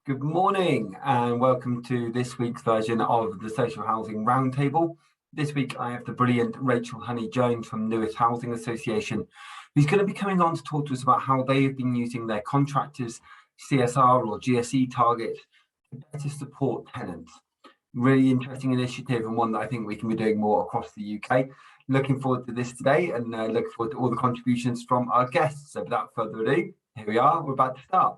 Good morning and welcome to this week's version of the Social Housing Roundtable. This week I have the brilliant Rachel Honey-Jones from Lewis Housing Association, who's going to be coming on to talk to us about how they have been using their Contractors CSR or GSE target to better support tenants. Really interesting initiative and one that I think we can be doing more across the UK. Looking forward to this today and looking forward to all the contributions from our guests. So without further ado, here we are, we're about to start.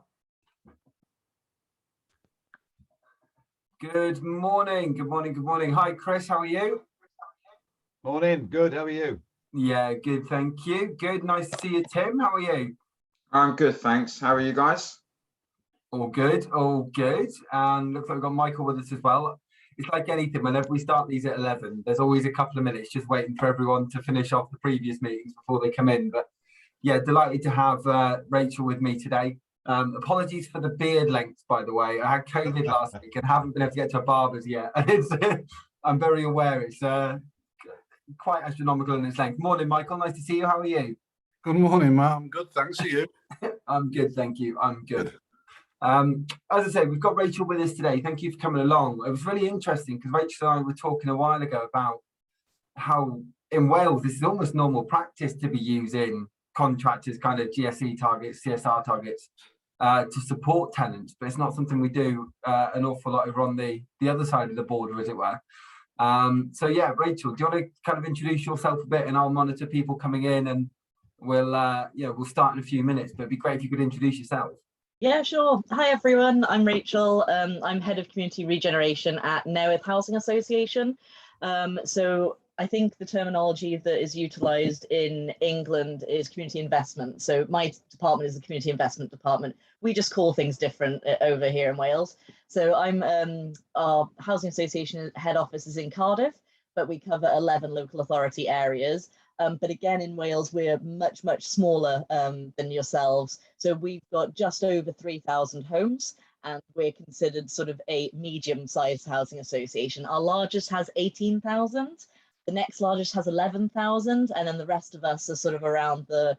Good morning, good morning, good morning. Hi, Chris, how are you? Morning, good, how are you? Yeah, good, thank you. Good, nice to see you, Tim. How are you? I'm good, thanks. How are you guys? All good, all good. And looks like we've got Michael with us as well. It's like anything, whenever we start these at 11, there's always a couple of minutes just waiting for everyone to finish off the previous meetings before they come in. But yeah, delighted to have Rachel with me today. Apologies for the beard length, by the way. I had COVID last week and haven't been able to get to a barber's yet. I'm very aware it's quite astronomical in its length. Morning, Michael. Nice to see you. How are you? Good morning, Matt. I'm good, thanks. To you? I'm good, thank you. I'm good. As I say, we've got Rachel with us today. Thank you for coming along. It was really interesting because Rachel and I were talking a while ago about how in Wales this is almost normal practice to be using contractors kind of GSE targets, CSR targets to support tenants, but it's not something we do an awful lot over on the other side of the border, as it were. So yeah, Rachel, do you want to kind of introduce yourself a bit and I'll monitor people coming in and we'll start in a few minutes, but it'd be great if you could introduce yourself. Yeah, sure. Hi, everyone. I'm Rachel. I'm Head of Community Regeneration at Newydd Housing Association. So I think the terminology that is utilised in England is community investment. So my department is the Community Investment Department. We just call things different over here in Wales. So I'm our Housing Association head office is in Cardiff, but we cover 11 local authority areas. But again, in Wales, we're much, much smaller than yourselves. So we've got just over 3,000 homes, and we're considered sort of a medium-sized housing association. Our largest has 18,000, the next largest has 11,000, and then the rest of us are sort of around the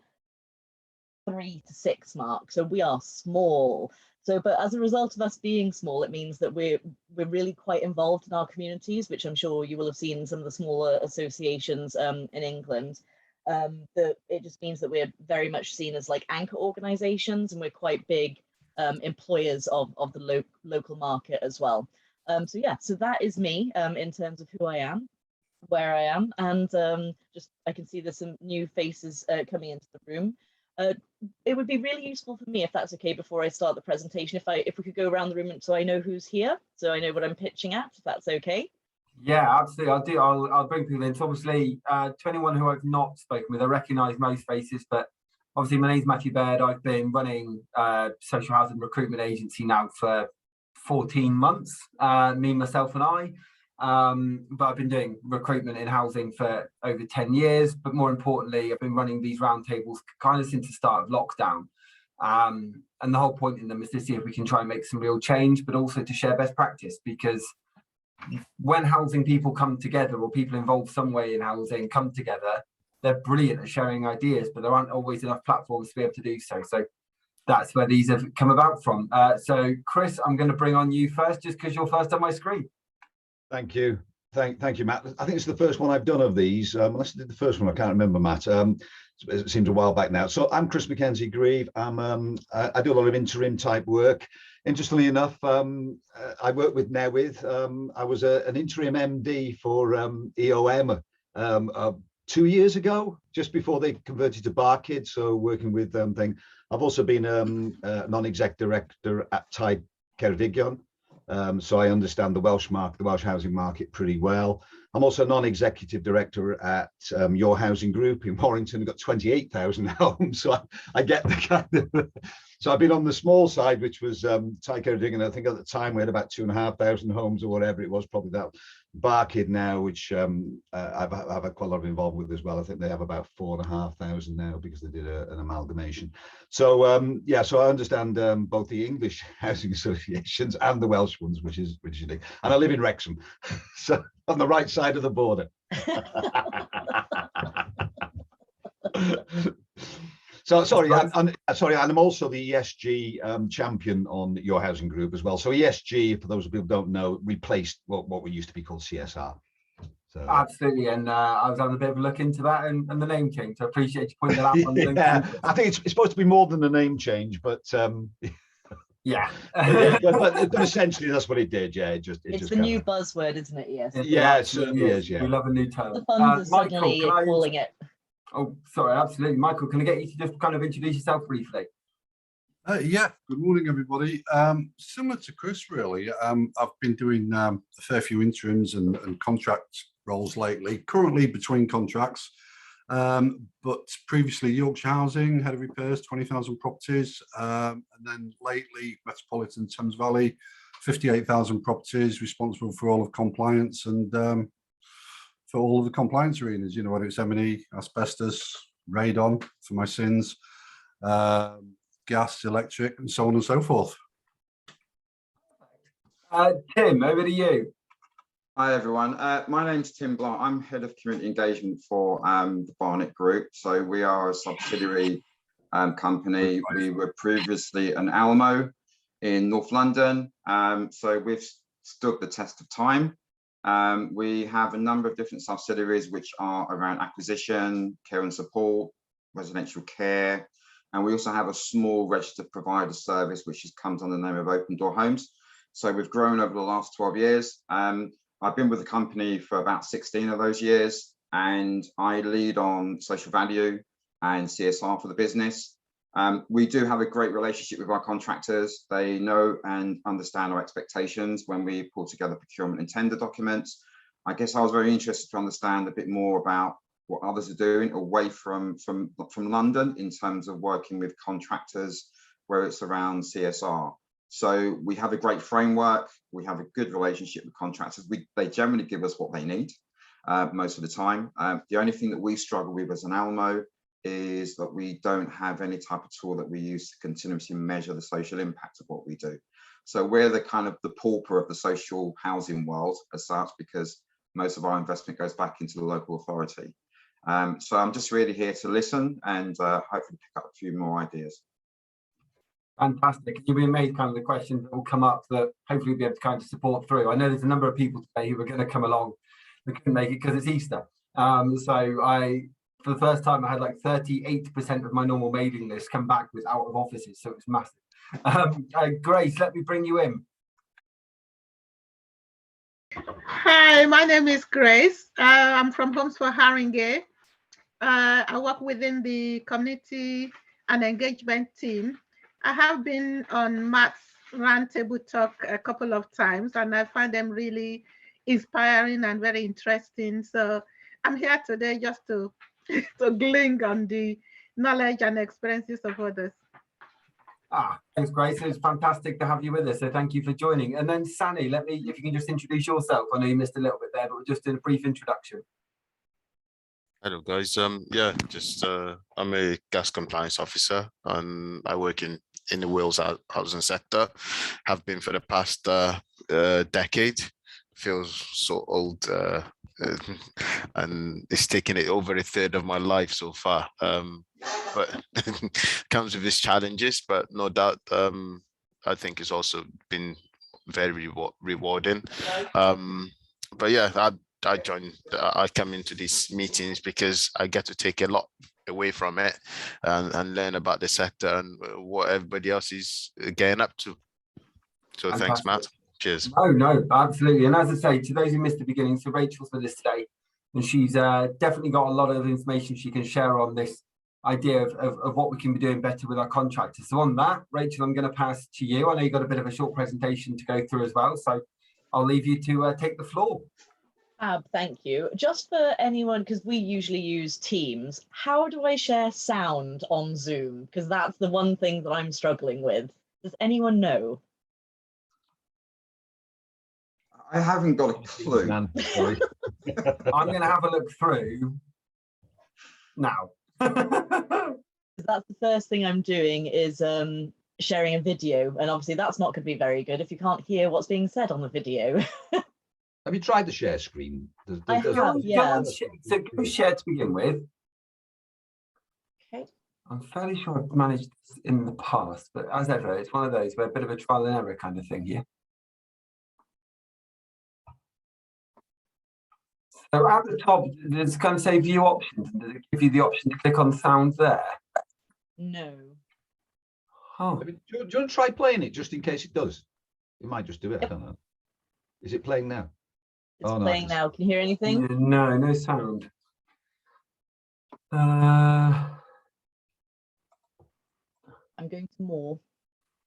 3 to 6 mark. So we are small. So, but as a result of us being small, it means that we're really quite involved in our communities, which I'm sure you will have seen in some of the smaller associations in England. That it just means that we're very much seen as like anchor organisations, and we're quite big employers of the local market as well. So yeah, so that is me in terms of who I am, where I am, and just I can see there's some new faces coming into the room. It would be really useful for me, if that's okay, before I start the presentation, if we could go around the room so I know who's here, so I know what I'm pitching at, if that's okay. Yeah, absolutely. I'll bring people in. So obviously, to anyone who I've not spoken with, I recognise most faces, but obviously my name's Matthew Baird. I've been running social housing recruitment agency now for 14 months, me, myself and I. But I've been doing recruitment in housing for over 10 years, but more importantly, I've been running these roundtables kind of since the start of lockdown. And the whole point in them is to see if we can try and make some real change, but also to share best practice, because when housing people come together, or people involved some way in housing come together, they're brilliant at sharing ideas, but there aren't always enough platforms to be able to do so. So that's where these have come about from. So Chris, I'm going to bring on you first, just because you're first on my screen. Thank you. Thank you, Matt. I think it's the first one I've done of these. Unless I did the first one, I can't remember, Matt. It seems a while back now. So I'm Chris Mackenzie-Grieve. I do a lot of interim type work. Interestingly enough, I work with Newydd. I was an interim MD for EOM 2 years ago, just before they converted to Barkid. So working with thing. I've also been a non-exec director at Type Ceredigion. So I understand the Welsh market, the Welsh housing market pretty well. I'm also non-executive director at Your Housing Group in Warrington. We've got 28,000 homes, so I get the kind of. So I've been on the small side, which was Type Ceredigion. I think at the time we had about 2,500 homes or whatever it was, probably that. Barkid now, which I've had quite a lot of involvement with as well. I think they have about 4,500 now because they did an amalgamation. So yeah, so I understand both the English housing associations and the Welsh ones, which is unique. And I live in Wrexham, so on the right side of the border. So sorry, sorry, and I'm also the ESG champion on your housing group as well. So ESG, for those people who don't know, replaced what we used to be called CSR. So, Absolutely, and I was having a bit of a look into that, and the name change. So I appreciate you pointing that out. On yeah, I think it's supposed to be more than a name change, but yeah, but essentially that's what it did. Yeah, It's just the new buzzword, isn't it? Yes. Yeah, it certainly is. We Yeah. love a new term. The funds are Michael, suddenly calling it. Oh, sorry, absolutely, Michael. Can I get you to just kind of introduce yourself briefly? Yeah, good morning, everybody. Similar to Chris, really. I've been doing a fair few interims and contract roles lately, currently between contracts. But previously Yorkshire Housing, head of repairs, 20,000 properties. And then lately Metropolitan Thames Valley, 58,000 properties, responsible for all of compliance and for all of the compliance arenas, you know, whether it's M&E, asbestos, radon for my sins, gas, electric, and so on and so forth. Tim, over to you. Hi everyone, my name's Tim Blanc. I'm head of community engagement for the Barnet Group. So we are a subsidiary company. We were previously an Almo in North London. So we've stood the test of time. We have a number of different subsidiaries which are around acquisition, care and support, residential care, and we also have a small registered provider service which comes under the name of Open Door Homes. So we've grown over the last 12 years. I've been with the company for about 16 of those years, and I lead on social value and CSR for the business. We do have a great relationship with our contractors. They know and understand our expectations when we pull together procurement and tender documents. I guess I was very interested to understand a bit more about what others are doing away from London in terms of working with contractors where it's around CSR. So we have a great framework. We have a good relationship with contractors. They generally give us what they need most of the time. The only thing that we struggle with as an Almo is that we don't have any type of tool that we use to continuously measure the social impact of what we do. So we're the kind of the pauper of the social housing world as such, because most of our investment goes back into the local authority. So I'm just really here to listen and hopefully pick up a few more ideas. Fantastic. You'll be amazed kind of the questions that will come up that hopefully we'll be able to kind of support through. I know there's a number of people today who are going to come along that couldn't make it because it's Easter. For the first time, I had like 38% of my normal mailing list come back with out of offices, so it's massive. Grace, let me bring you in. Hi, my name is Grace. I'm from Homes for Haringey. I work within the community and engagement team. I have been on Matt's roundtable talk a couple of times, and I find them really inspiring and very interesting. So I'm here today just to glean on the knowledge and experiences of others. Thanks, Grace. It's fantastic to have you with us. So thank you for joining. And then Sani, if you can just introduce yourself. I know you missed a little bit there, but just in a brief introduction. Hello guys. I'm a gas compliance officer and I work in the Wales housing sector. Have been for the past decade. Feels so old, and it's taken it over a third of my life so far. But comes with its challenges, but no doubt I think it's also been very rewarding. But yeah, I come into these meetings because I get to take a lot away from it and learn about the sector and what everybody else is getting up to. So fantastic. Thanks, Matt. Cheers. No, absolutely. And as I say, to those who missed the beginning, so Rachel's with us today, and she's definitely got a lot of information she can share on this idea of what we can be doing better with our contractors. So on that, Rachel, I'm going to pass to you. I know you've got a bit of a short presentation to go through as well, so I'll leave you to take the floor. Thank you. Just for anyone, because we usually use Teams, how do I share sound on Zoom? Because that's the one thing that I'm struggling with. Does anyone know? I haven't got a clue. I'm going to have a look through now. That's the first thing I'm doing is sharing a video, and obviously that's not going to be very good if you can't hear what's being said on the video. Have you tried the share screen? I have, yeah. So go share to begin with. Okay. I'm fairly sure I've managed this in the past, but as ever, it's one of those where a bit of a trial and error kind of thing here. So at the top, does it kind of say view options? Does it give you the option to click on sound there? No. Oh, Do you want to try playing it just in case it does? It might just do it. I don't know. Is it playing now? It's Oh, no, playing now. Can you hear anything? no, no sound. I'm going to more.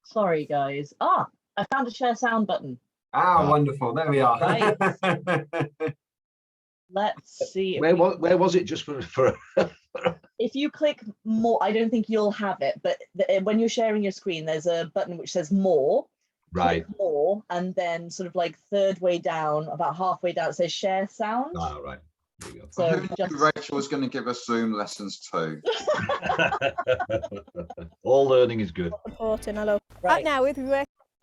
Sorry, guys. Ah, I found a share sound button. Wonderful. There we are. Right. Let's see. Where was it just for If you click more, I don't think you'll have it, but when you're sharing your screen, there's a button which says more. right? Click more, and then sort of like third way down, about halfway down, it says share sound. Oh, right. There you go. So Who knew Rachel was going to give us Zoom lessons too? All learning is good. Right now,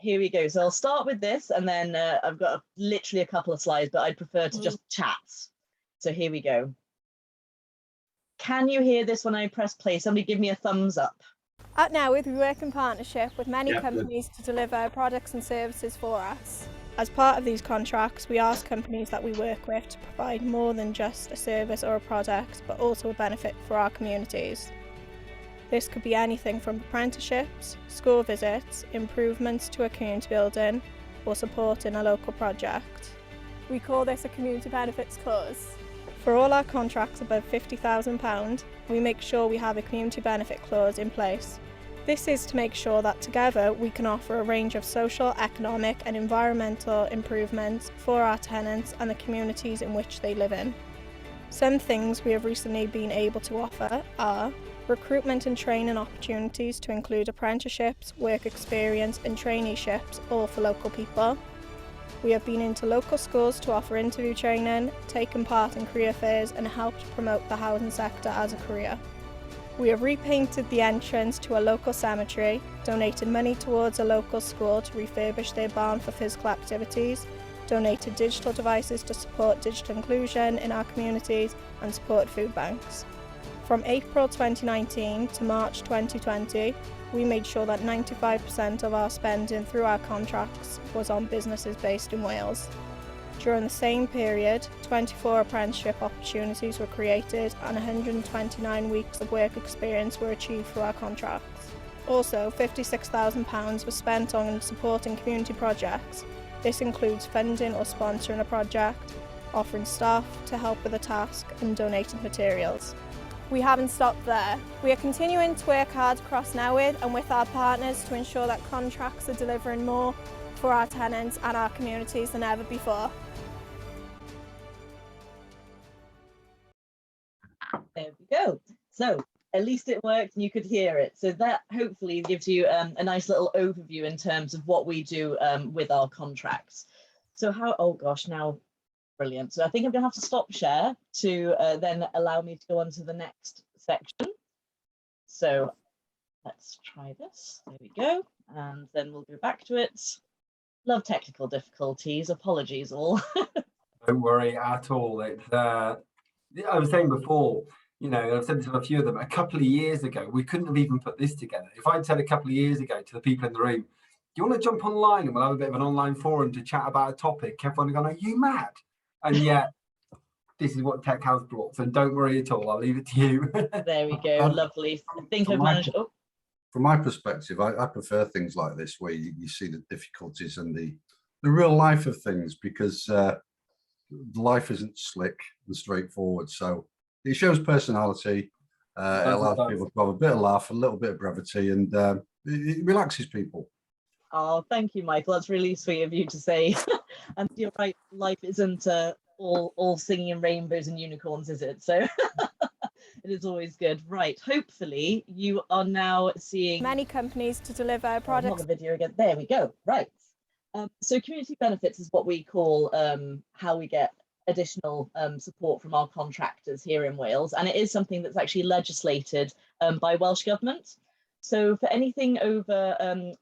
here we go. So I'll start with this, and then I've got literally a couple of slides, but I'd prefer to just chat. So here we go. Can you hear this when I press play? Somebody give me a thumbs up. At Nowith, we work in partnership with many companies to deliver products and services for us. As part of these contracts, we ask companies that we work with to provide more than just a service or a product, but also a benefit for our communities. This could be anything from apprenticeships, school visits, improvements to a community building, or support in a local project. We call this a community benefits clause. For all our contracts above £50,000, we make sure we have a community benefit clause in place. This is to make sure that together we can offer a range of social, economic and environmental improvements for our tenants and the communities in which they live in. Some things we have recently been able to offer are recruitment and training opportunities to include apprenticeships, work experience and traineeships, all for local people. We have been into local schools to offer interview training, taken part in career fairs and helped promote the housing sector as a career. We have repainted the entrance to a local cemetery, donated money towards a local school to refurbish their barn for physical activities, donated digital devices to support digital inclusion in our communities and support food banks. From April 2019 to March 2020, we made sure that 95% of our spending through our contracts was on businesses based in Wales. During the same period, 24 apprenticeship opportunities were created and 129 weeks of work experience were achieved through our contracts. Also, £56,000 was spent on supporting community projects. This includes funding or sponsoring a project, offering staff to help with a task and donating materials. We haven't stopped there. We are continuing to work hard across Nowith and with our partners to ensure that contracts are delivering more for our tenants and our communities than ever before. There we go. So at least it worked and you could hear it. So that hopefully gives you a nice little overview in terms of what we do with our contracts. So how, oh gosh, now, brilliant. So I think I'm gonna have to stop share to then allow me to go on to the next section. So let's try this. There we go. And then we'll go back to it. Love technical difficulties. Apologies all. don't worry at all. It's I was saying before, you know, I've said to a few of them, a couple of years ago, we couldn't have even put this together. If I'd said a couple of years ago to the people in the room, do you want to jump online and we'll have a bit of an online forum to chat about a topic? Everyone would have gone, are you mad? And yet, this is what tech has brought. So don't worry at all. I'll leave it to you. There we go. Lovely. I think I've managed. Oh. From my perspective, I prefer things like this where you see the difficulties and the real life of things, because life isn't slick and straightforward. So it shows personality. It allows people to have a bit of laugh, a little bit of brevity, and it relaxes people. Oh, thank you, Michael. That's really sweet of you to say. And you're right, life isn't all singing in rainbows and unicorns, is it? So it is always good. Right, hopefully you are now seeing many companies to deliver products. Not the video again. There we go. Right. So community benefits is what we call how we get additional support from our contractors here in Wales. And it is something that's actually legislated by Welsh Government. So for anything over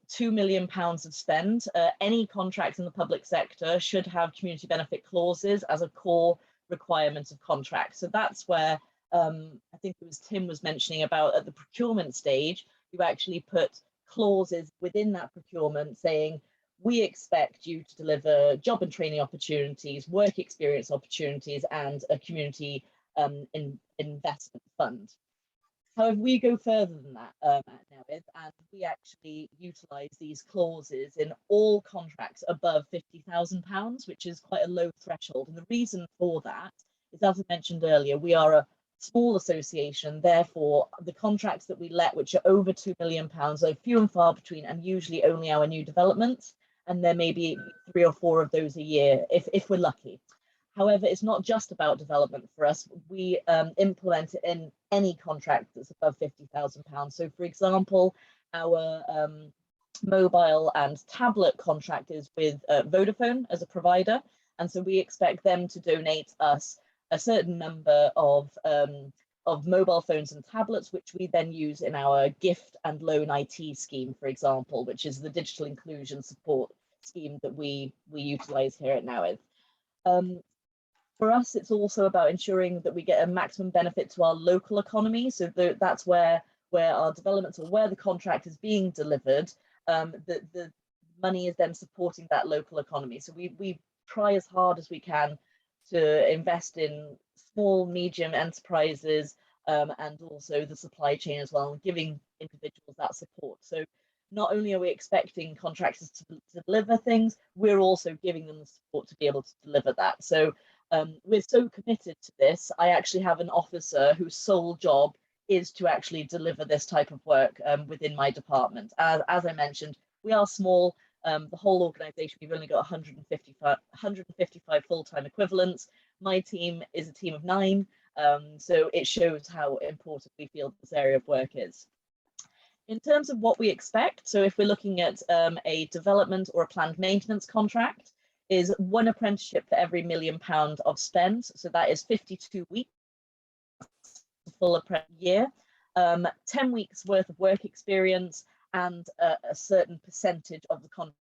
£2 million of spend, any contract in the public sector should have community benefit clauses as a core requirement of contracts. So that's where I think it was Tim was mentioning about at the procurement stage, you actually put clauses within that procurement saying, we expect you to deliver job and training opportunities, work experience opportunities, and a community investment fund. However, we go further than that at Newydd, and we actually utilise these clauses in all contracts above £50,000, which is quite a low threshold. And the reason for that is, as I mentioned earlier, we are a small association, therefore the contracts that we let, which are over £2 million, are few and far between, and usually only our new developments, and there may be 3 or 4 of those a year if we're lucky. However, it's not just about development for us. We implement it in any contract that's above £50,000. So, for example, our mobile and tablet contract is with Vodafone as a provider, and so we expect them to donate us a certain number of mobile phones and tablets, which we then use in our gift and loan IT scheme, for example, which is the digital inclusion support scheme that we utilise here at Newydd. For us, it's also about ensuring that we get a maximum benefit to our local economy. So that's where our developments, or where the contract is being delivered, the money is then supporting that local economy. So we try as hard as we can to invest in small, medium enterprises, and also the supply chain as well, and giving individuals that support. So not only are we expecting contractors to deliver things, we're also giving them the support to be able to deliver that. So we're so committed to this. I actually have an officer whose sole job is to actually deliver this type of work within my department. As I mentioned, we are small. The whole organisation, we've only got 155 full-time equivalents. My team is a team of 9, so it shows how important we feel this area of work is. In terms of what we expect, so if we're looking at a development or a planned maintenance contract, is 1 apprenticeship for every £1 million of spend. So that is 52 weeks, full apprentice year, 10 weeks worth of work experience, and a certain percentage of the contract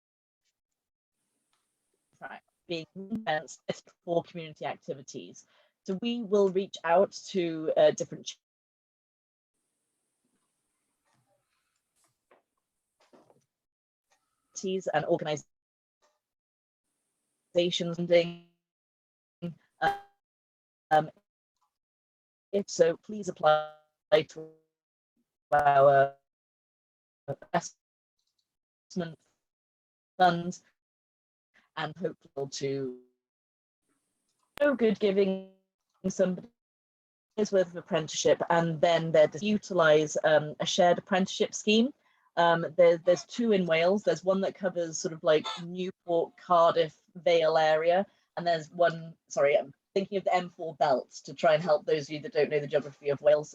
being spent for community activities. So we will reach out to different charities and organisations. If so, please apply to our investment funds, and hopeful to no good giving somebody his worth of apprenticeship and then they're to utilise a shared apprenticeship scheme. There's 2 in Wales. There's one that covers sort of like Newport, Cardiff, Vale area, and there's one, sorry, I'm thinking of the M4 belts to try and help those of you that don't know the geography of Wales,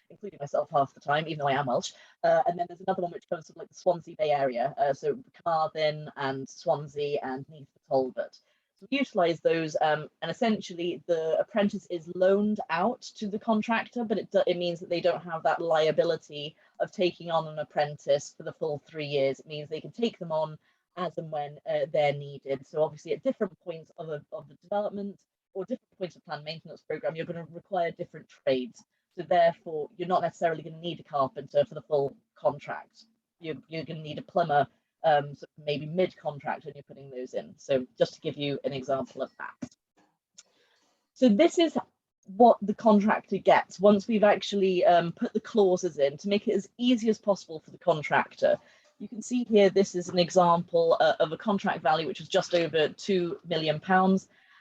including myself half the time, even though I am Welsh. And then there's another one which covers sort of like the Swansea Bay area, so Carmarthen and Swansea and Neath Talbot. So we utilise those, and essentially the apprentice is loaned out to the contractor, but it means that they don't have that liability of taking on an apprentice for the full 3 years. It means they can take them on as and when they're needed. So obviously at different points of the development or different points of planned maintenance programme, you're going to require different trades. So therefore, you're not necessarily going to need a carpenter for the full contract. You're going to need a plumber, sort of maybe mid-contract when you're putting those in. So just to give you an example of that. So this is what the contractor gets once we've actually put the clauses in to make it as easy as possible for the contractor. You can see here, this is an example of a contract value which was just over £2 million.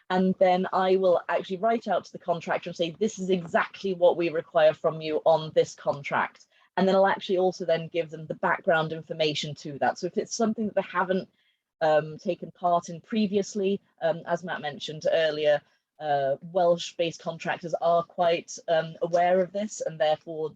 And then I will actually write out to the contractor and say, this is exactly what we require from you on this contract. And then I'll actually also then give them the background information to that. So if it's something that they haven't taken part in previously, as Matt mentioned earlier, Welsh-based contractors are quite aware of this, and therefore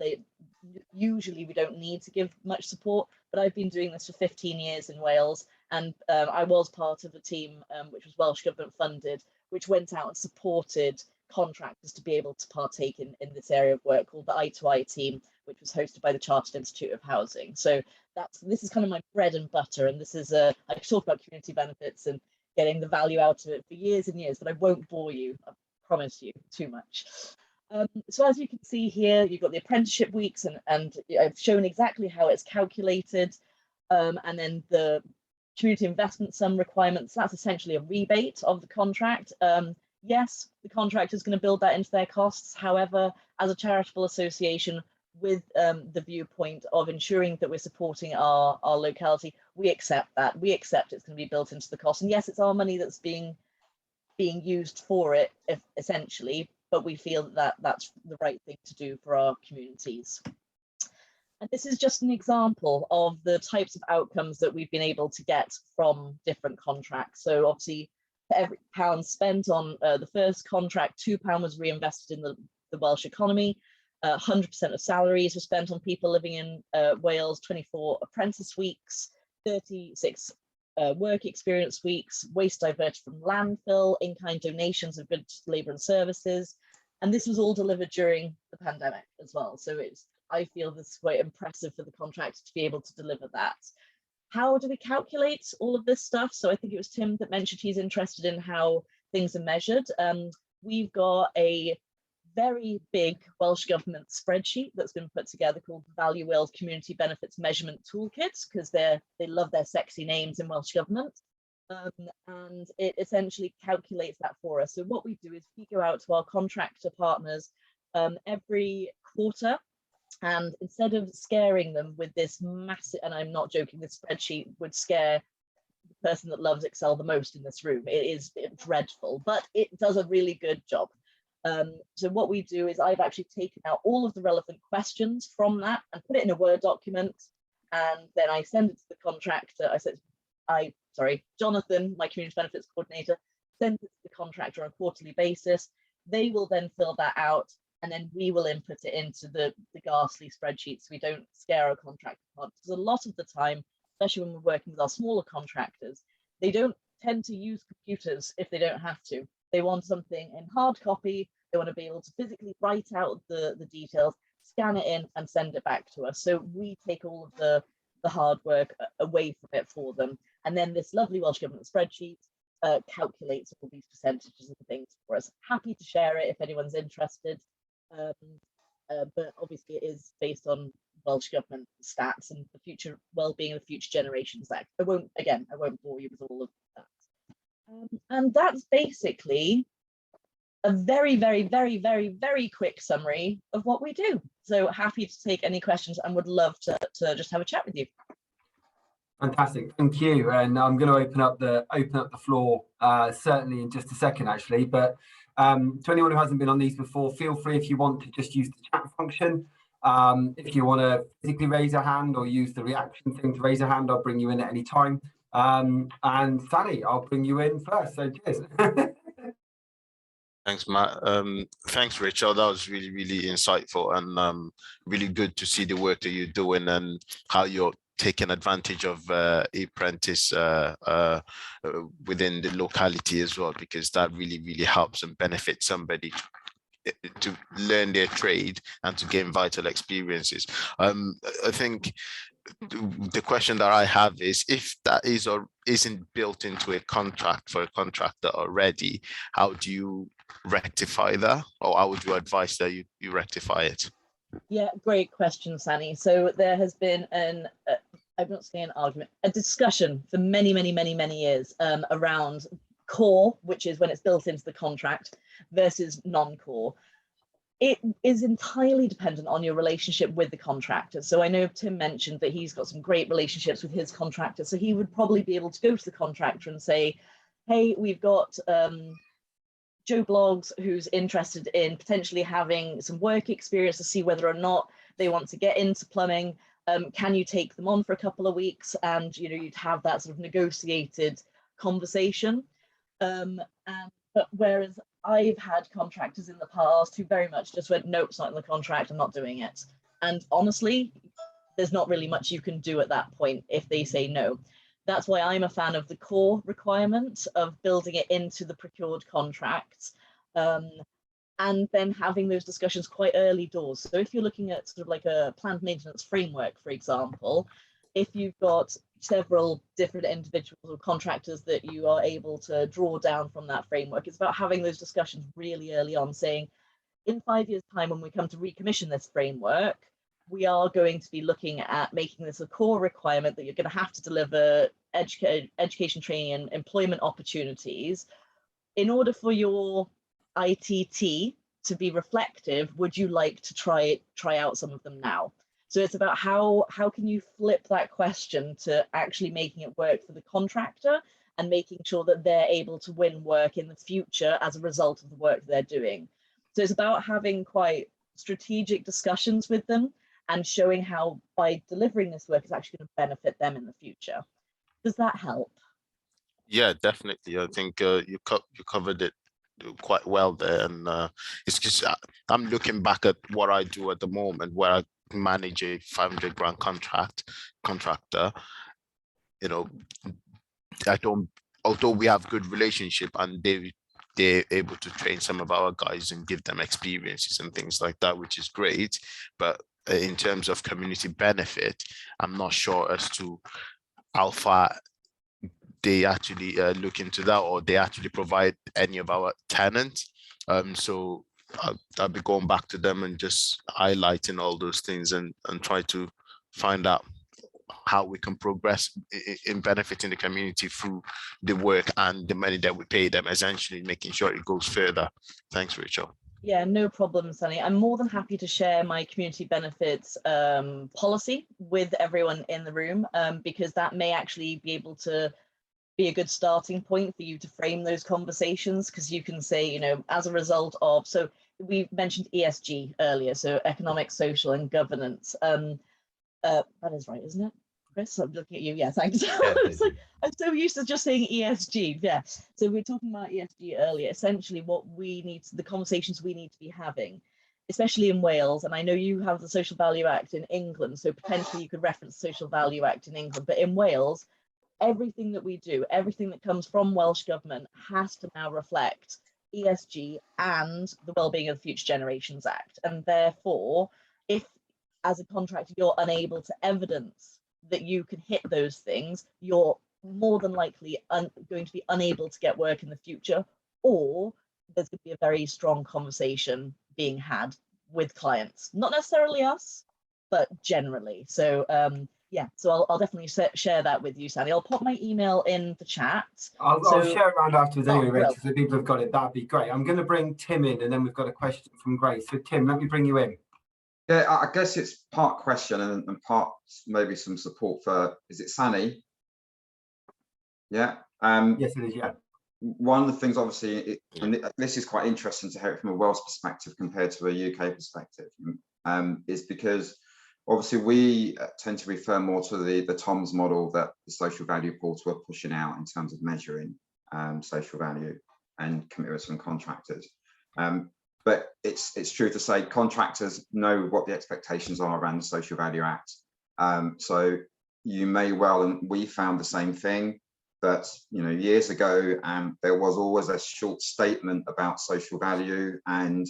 usually we don't need to give much support. But I've been doing this for 15 years in Wales, and I was part of a team which was Welsh government funded, which went out and supported contractors to be able to partake in this area of work, called the I2I team, which was hosted by the Chartered Institute of Housing. So this is kind of my bread and butter, and this is I could talk about community benefits and getting the value out of it for years and years, but I won't bore you, I promise you, too much. So as you can see here, you've got the apprenticeship weeks, and I've shown exactly how it's calculated, and then the community investment sum requirements. That's essentially a rebate of the contract. Yes, the contractor is going to build that into their costs. However, as a charitable association, with the viewpoint of ensuring that we're supporting our locality, we accept that. We accept it's going to be built into the cost. And yes, it's our money that's being used for it, essentially, but we feel that that's the right thing to do for our communities. And this is just an example of the types of outcomes that we've been able to get from different contracts. So obviously, for every £1 spent on the first contract, £2 was reinvested in the Welsh economy. 100% of salaries were spent on people living in Wales, 24 apprentice weeks, 36 work experience weeks, waste diverted from landfill, in-kind donations of goods, labour and services. And this was all delivered during the pandemic as well. So I feel this is quite impressive for the contractor to be able to deliver that. How do we calculate all of this stuff? So I think it was Tim that mentioned he's interested in how things are measured. We've got a very big Welsh Government spreadsheet that's been put together called the Value Wales Community Benefits Measurement Toolkit, because they love their sexy names in Welsh Government. And it essentially calculates that for us. So what we do is we go out to our contractor partners every quarter, and instead of scaring them with this massive, and I'm not joking, this spreadsheet would scare the person that loves Excel the most in this room. It is dreadful, but it does a really good job. So what we do is I've actually taken out all of the relevant questions from that and put it in a Word document, and then I send it to the contractor. Jonathan, my community benefits coordinator, sends it to the contractor on a quarterly basis. They will then fill that out, and then we will input it into the ghastly spreadsheet, so we don't scare our contractor partners. Because a lot of the time, especially when we're working with our smaller contractors, they don't tend to use computers if they don't have to. They want something in hard copy. They want to be able to physically write out the details, scan it in, and send it back to us. So we take all of the hard work away from it for them. And then this lovely Welsh Government spreadsheet calculates all these percentages and things for us. Happy to share it if anyone's interested. But obviously it is based on Welsh Government stats and the future well-being of the Future Generations Act. I won't bore you with all of that. And that's basically a very, very, very, very, very quick summary of what we do. So happy to take any questions and would love to just have a chat with you. Fantastic, thank you. And I'm going to open up the floor certainly in just a second, actually. But to anyone who hasn't been on these before, feel free if you want to just use the chat function. If you want to physically raise a hand or use the reaction thing to raise a hand, I'll bring you in at any time. And Sally, I'll bring you in first. So cheers. Thanks, Matt. Thanks, Rachel. That was really, really insightful and really good to see the work that you're doing and how you're taking advantage of apprentice within the locality as well, because that really, really helps and benefits somebody to learn their trade and to gain vital experiences. I think the question that I have is, if that is or isn't built into a contract for a contractor already, how do you rectify that, or how would you advise that you rectify it? Yeah, great question, Sani. So there has been I'm not saying an argument, a discussion for many, many, many, many years around core, which is when it's built into the contract, versus non-core. It is entirely dependent on your relationship with the contractor. So I know Tim mentioned that he's got some great relationships with his contractor. So he would probably be able to go to the contractor and say, hey, we've got Joe Bloggs who's interested in potentially having some work experience to see whether or not they want to get into plumbing. Can you take them on for a couple of weeks? And you'd have that sort of negotiated conversation. But whereas I've had contractors in the past who very much just went, no, it's not in the contract, I'm not doing it. And honestly, there's not really much you can do at that point if they say no. That's why I'm a fan of the core requirement of building it into the procured contracts, and then having those discussions quite early doors. So if you're looking at sort of like a planned maintenance framework, for example, if you've got several different individuals or contractors that you are able to draw down from that framework, it's about having those discussions really early on, saying, in 5 years' time, when we come to recommission this framework, we are going to be looking at making this a core requirement that you're going to have to deliver education, training, and employment opportunities. In order for your ITT to be reflective, would you like to try out some of them now? So it's about how can you flip that question to actually making it work for the contractor and making sure that they're able to win work in the future as a result of the work they're doing. So it's about having quite strategic discussions with them and showing how by delivering this work is actually going to benefit them in the future. Does that help? Yeah, definitely. I think you covered it quite well there, and it's just I'm looking back at what I do at the moment, where I manage a 500 grand contractor. You know, I don't. Although we have good relationship, and they're able to train some of our guys and give them experiences and things like that, which is great. But in terms of community benefit, I'm not sure as to how far they actually look into that, or they actually provide any of our tenants. So I'll be going back to them and just highlighting all those things and try to find out how we can progress in benefiting the community through the work and the money that we pay them, essentially making sure it goes further. Thanks, Rachel. Yeah, no problem, Sunny. I'm more than happy to share my community benefits policy with everyone in the room, because that may actually be able to be a good starting point for you to frame those conversations, because you can say, you know, as a result of, so we mentioned ESG earlier, so economic, social, and governance. That is right, isn't it, Chris? I'm looking at you. Yeah, thanks. Yeah, I'm so used to just saying ESG. Yeah. So we're talking about ESG earlier. Essentially, what we need, the conversations we need to be having, especially in Wales. And I know you have the Social Value Act in England, so potentially you could reference the Social Value Act in England. But in Wales, everything that we do, everything that comes from Welsh government has to now reflect ESG and the Wellbeing of the Future Generations Act. And therefore, if as a contractor you're unable to evidence that you can hit those things, you're more than likely going to be unable to get work in the future, or there's going to be a very strong conversation being had with clients, not necessarily us, but generally. So yeah, so I'll definitely share that with you, Sally. I'll pop my email in the chat. I'll share it around afterwards anyway, Rachel, so people have got it. That'd be great. I'm going to bring Tim in, and then we've got a question from Grace. So Tim, let me bring you in. Yeah, I guess it's part question and part maybe some support for, is it Sani? Yeah. Yes, it is, yeah. One of the things, obviously, and this is quite interesting to hear it from a Welsh perspective compared to a UK perspective, is because obviously we tend to refer more to the TOMS model that the Social Value Portal are pushing out in terms of measuring social value and commitments from contractors. But it's true to say contractors know what the expectations are around the Social Value Act. So you may well, and we found the same thing, that, you know, years ago, there was always a short statement about social value, and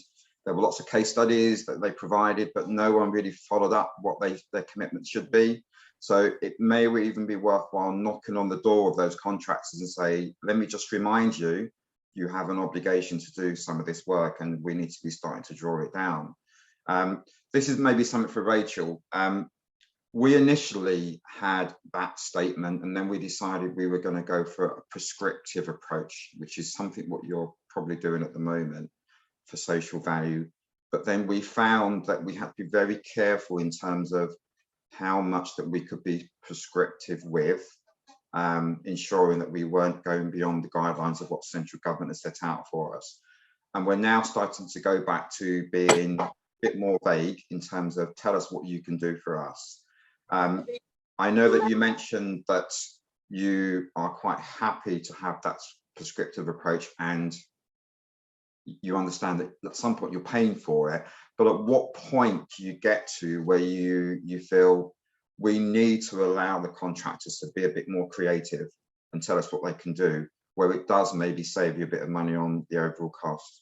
there were lots of case studies that they provided, but no one really followed up what their commitments should be. So it may even be worthwhile knocking on the door of those contractors and say, let me just remind you, you have an obligation to do some of this work, and we need to be starting to draw it down. This is maybe something for Rachel. We initially had that statement, and then we decided we were going to go for a prescriptive approach, which is something what you're probably doing at the moment for social value. But then we found that we had to be very careful in terms of how much that we could be prescriptive with, ensuring that we weren't going beyond the guidelines of what central government has set out for us. And we're now starting to go back to being a bit more vague in terms of tell us what you can do for us. I know that you mentioned that you are quite happy to have that prescriptive approach, and you understand that at some point you're paying for it, but at what point do you get to where you feel we need to allow the contractors to be a bit more creative and tell us what they can do, where it does maybe save you a bit of money on the overall cost?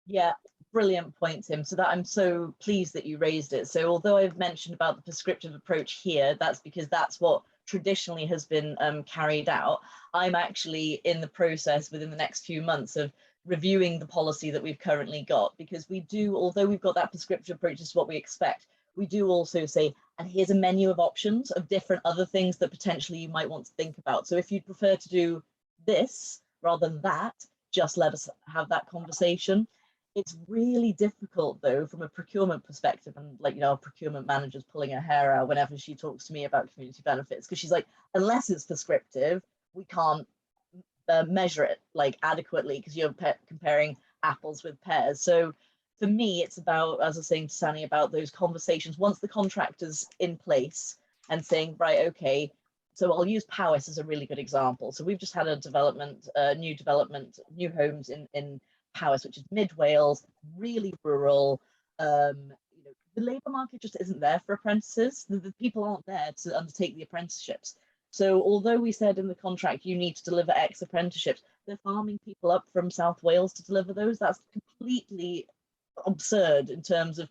Yeah, brilliant point, Tim. So that I'm so pleased that you raised it. So although I've mentioned about the prescriptive approach here, that's because that's what traditionally has been carried out. I'm actually in the process within the next few months of reviewing the policy that we've currently got, because we do, although we've got that prescriptive approach to what we expect, we do also say, and here's a menu of options of different other things that potentially you might want to think about. So if you'd prefer to do this rather than that, just let us have that conversation. It's really difficult though, from a procurement perspective, and like, you know, our procurement manager's pulling her hair out whenever she talks to me about community benefits, because she's like, unless it's prescriptive, we can't measure it like adequately, because you're comparing apples with pears. So for me, it's about, as I was saying to Sani, about those conversations once the contractor's in place and saying, right, okay, so I'll use Powys as a really good example. So we've just had a development, new new homes in Powys, which is mid Wales, really rural. You know, the labour market just isn't there for apprentices. The people aren't there to undertake the apprenticeships. So although we said in the contract you need to deliver X apprenticeships, they're farming people up from South Wales to deliver those. That's completely absurd in terms of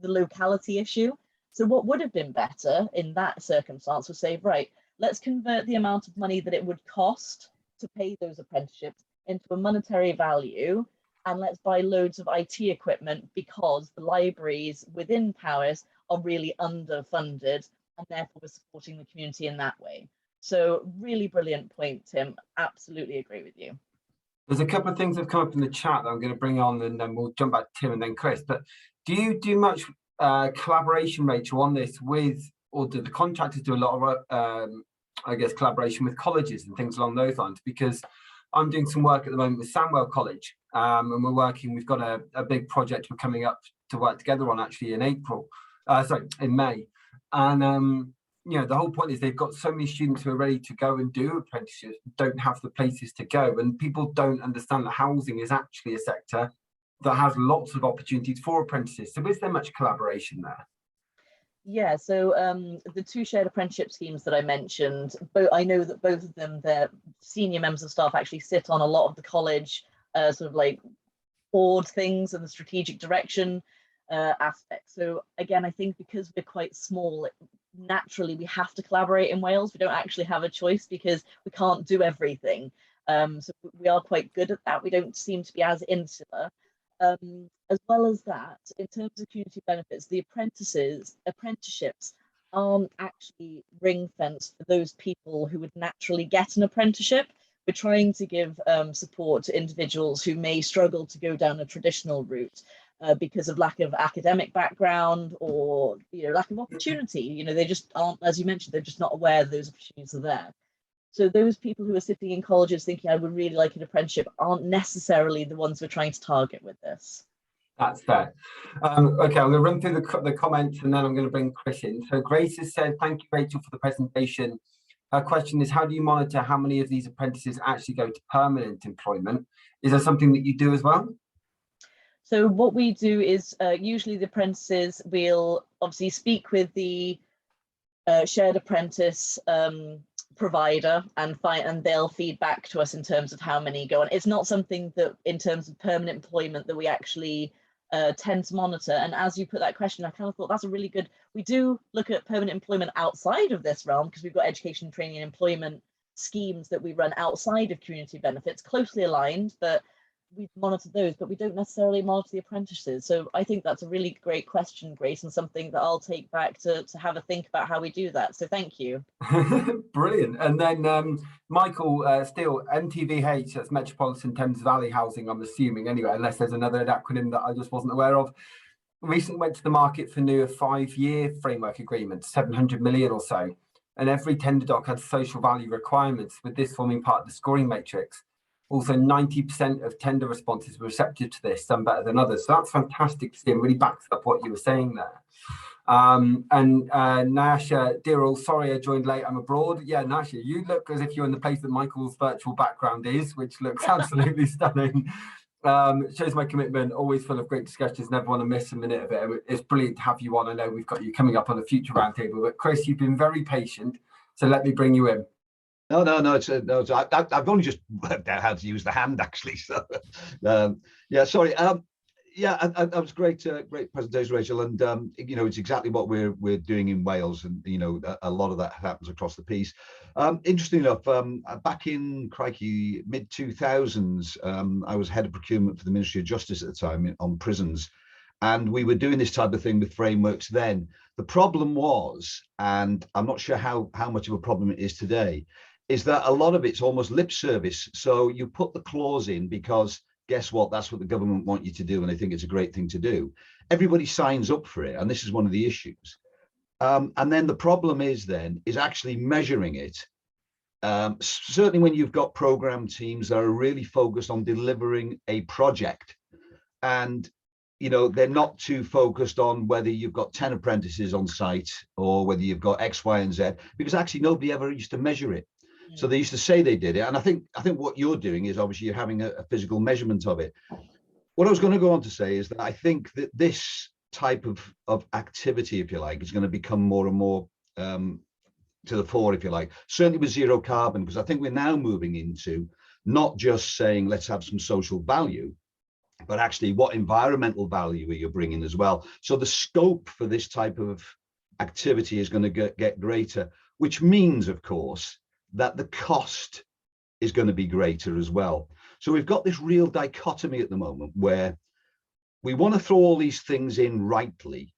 the locality issue. So what would have been better in that circumstance was say, right, let's convert the amount of money that it would cost to pay those apprenticeships into a monetary value, and let's buy loads of IT equipment, because the libraries within Powys are really underfunded, and therefore we're supporting the community in that way. So really brilliant point, Tim. Absolutely agree with you. There's a couple of things that have come up in the chat that I'm going to bring on, and then we'll jump back to Tim and then Chris. But do you do much collaboration, Rachel, on this with, or do the contractors do a lot of, I guess, collaboration with colleges and things along those lines? Because I'm doing some work at the moment with Sandwell College, and we've got a big project we're coming up to work together on actually in in May. And you know, the whole point is they've got so many students who are ready to go and do apprenticeships, don't have the places to go, and people don't understand that housing is actually a sector that has lots of opportunities for apprentices. So is there much collaboration there? Yeah, so the two shared apprenticeship schemes that I mentioned, I know that both of them, their senior members of staff actually sit on a lot of the college sort of like board things and the strategic direction aspect. So again, I think because we're quite small, naturally we have to collaborate in Wales. We don't actually have a choice because we can't do everything. So we are quite good at that. We don't seem to be as insular. As well as that, in terms of community benefits, the apprenticeships aren't actually ring-fenced for those people who would naturally get an apprenticeship. We're trying to give support to individuals who may struggle to go down a traditional route because of lack of academic background, or lack of opportunity. They just aren't, as you mentioned, they're just not aware those opportunities are there. So those people who are sitting in colleges thinking I would really like an apprenticeship aren't necessarily the ones we're trying to target with this. That's fair. Okay, I'm going to run through the comments and then I'm going to bring Chris in. So Grace has said, thank you, Rachel, for the presentation. Her question is, how do you monitor how many of these apprentices actually go to permanent employment? Is there something that you do as well? So what we do is usually the apprentices will obviously speak with the shared apprentice provider and they'll feed back to us in terms of how many go on. It's not something that in terms of permanent employment that we actually tend to monitor. And as you put that question, I kind of thought that's a really good, we do look at permanent employment outside of this realm because we've got education, training and employment schemes that we run outside of community benefits, closely aligned, but we monitor those, but we don't necessarily monitor the apprentices. So I think that's a really great question, Grace, and something that I'll take back to have a think about how we do that. So thank you. Brilliant. And then Michael Steele, MTVH, that's Metropolitan Thames Valley Housing, I'm assuming anyway, unless there's another acronym that I just wasn't aware of, recently went to the market for new 5-year framework agreements, 700 million or so. And every tender doc had social value requirements, with this forming part of the scoring matrix. Also, 90% of tender responses were receptive to this, some better than others. So that's fantastic to see, and really backs up what you were saying there. And Nasha, dear all, sorry I joined late, I'm abroad. Yeah, Nasha, you look as if you're in the place that Michael's virtual background is, which looks absolutely stunning. It shows my commitment, always full of great discussions, never want to miss a minute of it. It's brilliant to have you on. I know we've got you coming up on a future roundtable, but Chris, you've been very patient, so let me bring you in. No, I've only just worked out how to use the hand, actually. So, yeah, sorry. Yeah, that was great, great presentation, Rachel. And you know, it's exactly what we're doing in Wales, and you know, a lot of that happens across the piece. Interesting enough, back in crikey mid-2000s, I was head of procurement for the Ministry of Justice at the time on prisons, and we were doing this type of thing with frameworks then. The problem was, and I'm not sure how much of a problem it is today, is that a lot of it's almost lip service. So you put the clause in because guess what? That's what the government want you to do, and they think it's a great thing to do. Everybody signs up for it, and this is one of the issues. And then the problem is actually measuring it. Certainly when you've got program teams that are really focused on delivering a project, and you know, they're not too focused on whether you've got 10 apprentices on site or whether you've got X, Y, and Z, because actually nobody ever used to measure it. So they used to say they did it. And I think what you're doing is obviously you're having a physical measurement of it. What I was going to go on to say is that I think that this type of activity, if you like, is going to become more and more to the fore, if you like, certainly with zero carbon, because I think we're now moving into not just saying, let's have some social value, but actually what environmental value are you bringing as well. So the scope for this type of activity is going to get greater, which means, of course, that the cost is going to be greater as well. So we've got this real dichotomy at the moment where we want to throw all these things in rightly,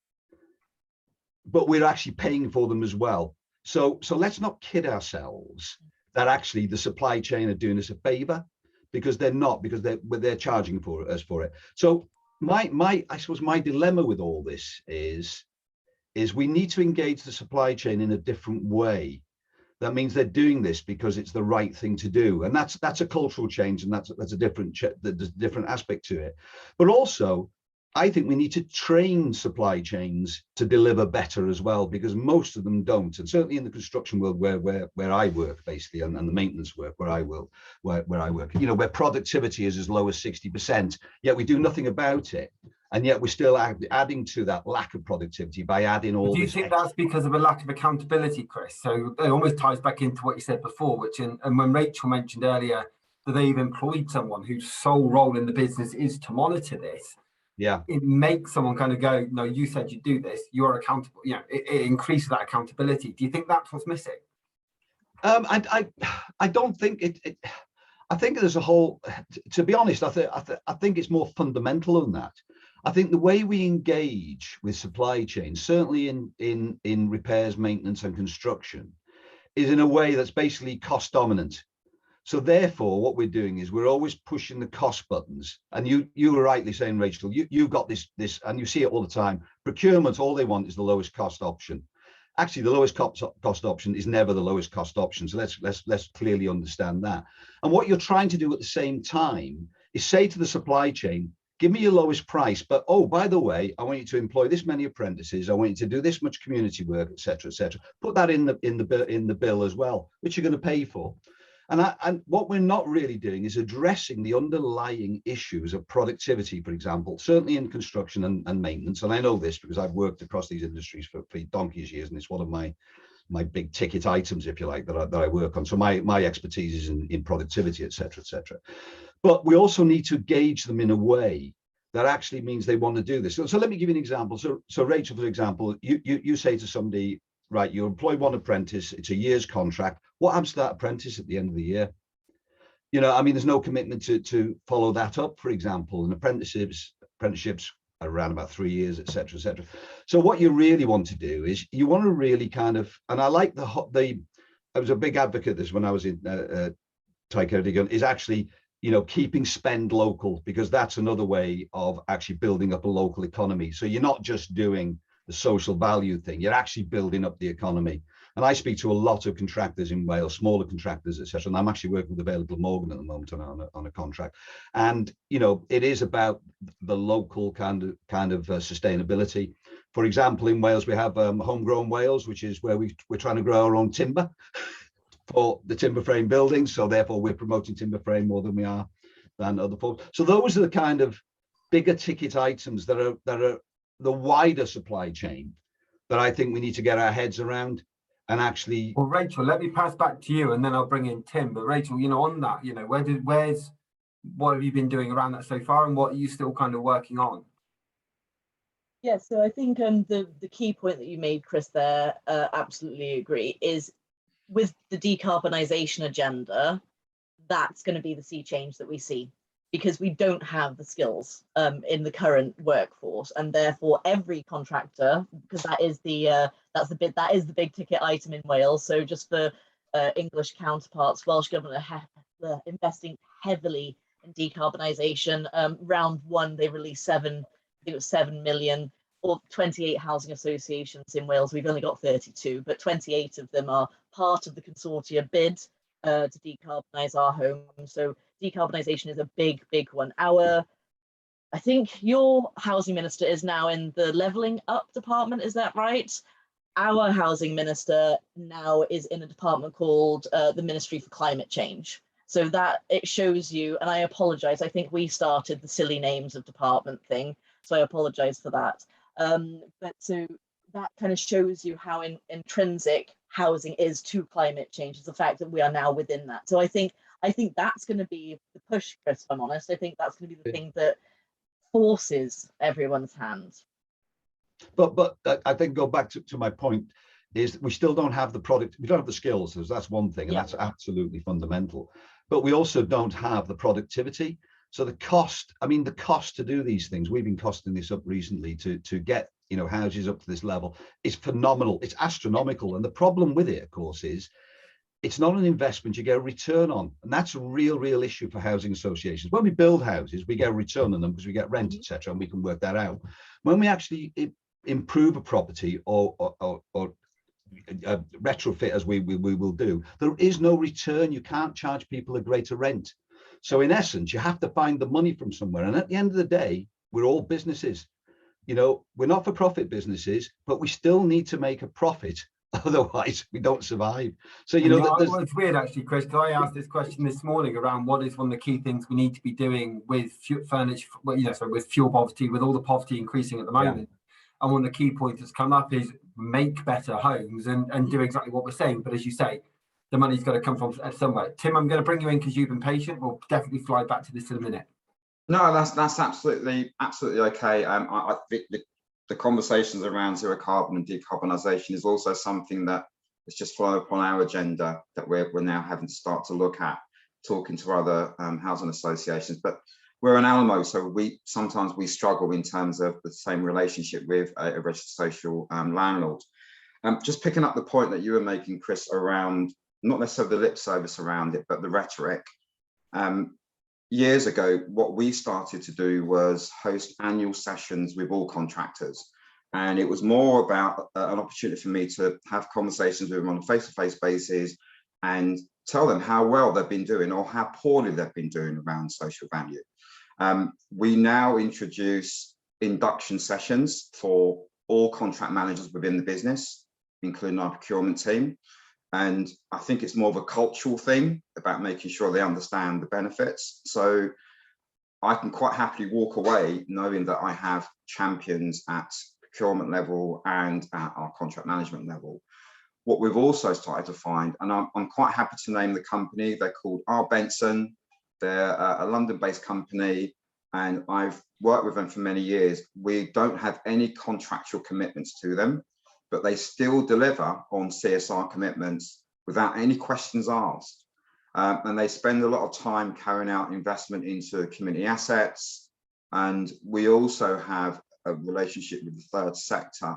but we're actually paying for them as well. So let's not kid ourselves that actually the supply chain are doing us a favor, because they're not, because they're charging for us for it. So I suppose my dilemma with all this is we need to engage the supply chain in a different way. That means they're doing this because it's the right thing to do, and that's a cultural change, and that's a different aspect to it. But also, I think we need to train supply chains to deliver better as well, because most of them don't, and certainly in the construction world where I work basically, and the maintenance work where I work, you know, where productivity is as low as 60%, yet we do nothing about it. And yet we're still adding to that lack of productivity by adding all this. Do you think that's because of a lack of accountability, Chris? So it almost ties back into what you said before, which, and when Rachel mentioned earlier that they've employed someone whose sole role in the business is to monitor this. Yeah. It makes someone kind of go, no, you said you'd do this, you're accountable. You know, it increases that accountability. Do you think that's what's missing? I don't think it. I think there's a whole, to be honest, I think it's more fundamental than that. I think the way we engage with supply chains, certainly in repairs, maintenance and construction, is in a way that's basically cost dominant. So therefore, what we're doing is we're always pushing the cost buttons. And you were rightly saying, Rachel, you got this, and you see it all the time. Procurement, all they want is the lowest cost option. Actually, the lowest cost option is never the lowest cost option. So let's clearly understand that. And what you're trying to do at the same time is say to the supply chain, give me your lowest price, but oh, by the way, I want you to employ this many apprentices. I want you to do this much community work, etc., etc. Put that in the bill as well, which you're going to pay for. And what we're not really doing is addressing the underlying issues of productivity, for example, certainly in construction and maintenance. And I know this because I've worked across these industries for donkey's years, and it's one of my big ticket items, if you like, that I work on. So my expertise is in productivity, etc., etc. But we also need to gauge them in a way that actually means they want to do this. So let me give you an example. So Rachel, for example, you say to somebody, right, you employ one apprentice, it's a year's contract. What happens to that apprentice at the end of the year? You know, I mean, there's no commitment to follow that up, for example, and apprenticeships are around about 3 years, etc., etc. So what you really want to do is you want to really kind of, and I like I was a big advocate of this when I was in Tyco, is actually, you know, keeping spend local, because that's another way of actually building up a local economy. So you're not just doing the social value thing, you're actually building up the economy. And I speak to a lot of contractors in Wales, smaller contractors, etc. And I'm actually working with Available Morgan at the moment on a contract. And, you know, it is about the local kind of sustainability. For example, in Wales, we have Homegrown Wales, which is where we're trying to grow our own timber for the timber frame buildings. So therefore we're promoting timber frame more than other folks. So those are the kind of bigger ticket items that are the wider supply chain that I think we need to get our heads around. And actually, well, Rachel, let me pass back to you, and then I'll bring in Tim. But Rachel, you know, on that, you know, where's what have you been doing around that so far, and what are you still kind of working on? Yeah, so I think the key point that you made, Chris, there, absolutely agree, is with the decarbonisation agenda, that's going to be the sea change that we see, because we don't have the skills in the current workforce, and therefore every contractor, because that is the big ticket item in Wales. So just for English counterparts, Welsh government are investing heavily in decarbonisation. Round one, they released I think it was 7 million, or 28 housing associations in Wales. We've only got 32, but 28 of them are part of the consortia bid to decarbonise our homes. So decarbonisation is a big one. I think your housing minister is now in the levelling up department, is that right? Our housing minister now is in a department called the Ministry for Climate Change. So that it shows you, and I apologise, I think we started the silly names of department thing, so I apologise for that. But so that kind of shows you how intrinsic housing is to climate change, is the fact that we are now within that. So I think that's going to be the push, Chris, if I'm honest. I think that's going to be the thing that forces everyone's hand. But I think go back to my point is that we still don't have the product, we don't have the skills. That's one thing, and that's absolutely fundamental. But we also don't have the productivity. So the cost, the cost to do these things, we've been costing this up recently to get, houses up to this level, is phenomenal. It's astronomical. And the problem with it, of course, is it's not an investment you get a return on. And that's a real issue for housing associations. When we build houses, we get a return on them because we get rent, etc., and we can work that out. When we actually improve a property or retrofit, as we will do, there is no return. You can't charge people a greater rent. So in essence, you have to find the money from somewhere. And at the end of the day, we're all businesses. We're not for profit businesses, but we still need to make a profit. Otherwise, we don't survive. So, it's weird actually, Chris, because I asked this question this morning around what is one of the key things we need to be doing with furniture, with fuel poverty, with all the poverty increasing at the moment. Yeah. And one of the key points that's come up is make better homes and do exactly what we're saying. But as you say, the money's got to come from somewhere. Tim, I'm going to bring you in because you've been patient. We'll definitely fly back to this in a minute. No, that's absolutely okay. I think the conversations around zero carbon and decarbonisation is also something that is just flowing upon our agenda that we're now having to start to look at, talking to other housing associations. But we're an Alamo, so we sometimes struggle in terms of the same relationship with a registered social landlord. Just picking up the point that you were making, Chris, around not necessarily the lip service around it, but the rhetoric. Years ago, what we started to do was host annual sessions with all contractors. And it was more about an opportunity for me to have conversations with them on a face-to-face basis and tell them how well they've been doing or how poorly they've been doing around social value. We now introduce induction sessions for all contract managers within the business, including our procurement team. And I think it's more of a cultural thing about making sure they understand the benefits. So I can quite happily walk away knowing that I have champions at procurement level and at our contract management level. What we've also started to find, and I'm quite happy to name the company, they're called R. Benson. They're a London-based company, and I've worked with them for many years. We don't have any contractual commitments to them, but they still deliver on CSR commitments without any questions asked. And they spend a lot of time carrying out investment into community assets. And we also have a relationship with the third sector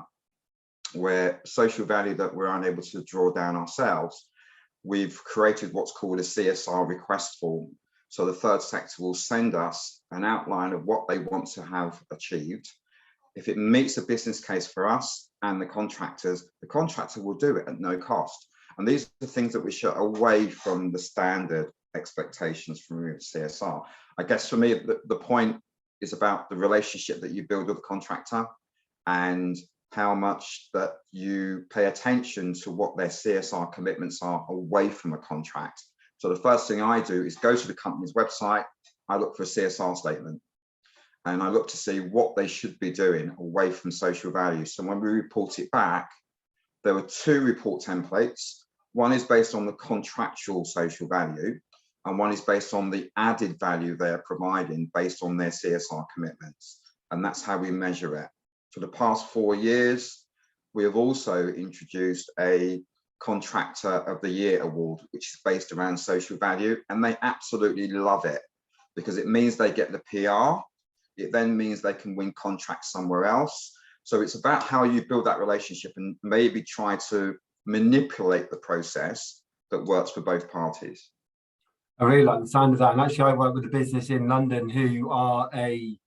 where social value that we're unable to draw down ourselves, we've created what's called a CSR request form. So the third sector will send us an outline of what they want to have achieved. If it meets a business case for us and the contractor will do it at no cost. And these are the things that we shut away from the standard expectations from CSR. I guess for me, the point is about the relationship that you build with the contractor and how much that you pay attention to what their CSR commitments are away from a contract. So the first thing I do is go to the company's website, I look for a CSR statement, and I look to see what they should be doing away from social value. So when we report it back, there were two report templates. One is based on the contractual social value, and one is based on the added value they are providing based on their CSR commitments. And that's how we measure it. For the past 4 years, we have also introduced a Contractor of the Year award, which is based around social value, and they absolutely love it because it means they get the PR. It then means they can win contracts somewhere else. So it's about how you build that relationship and maybe try to manipulate the process that works for both parties. I really like the sound of that. And actually, I work with a business in London who are a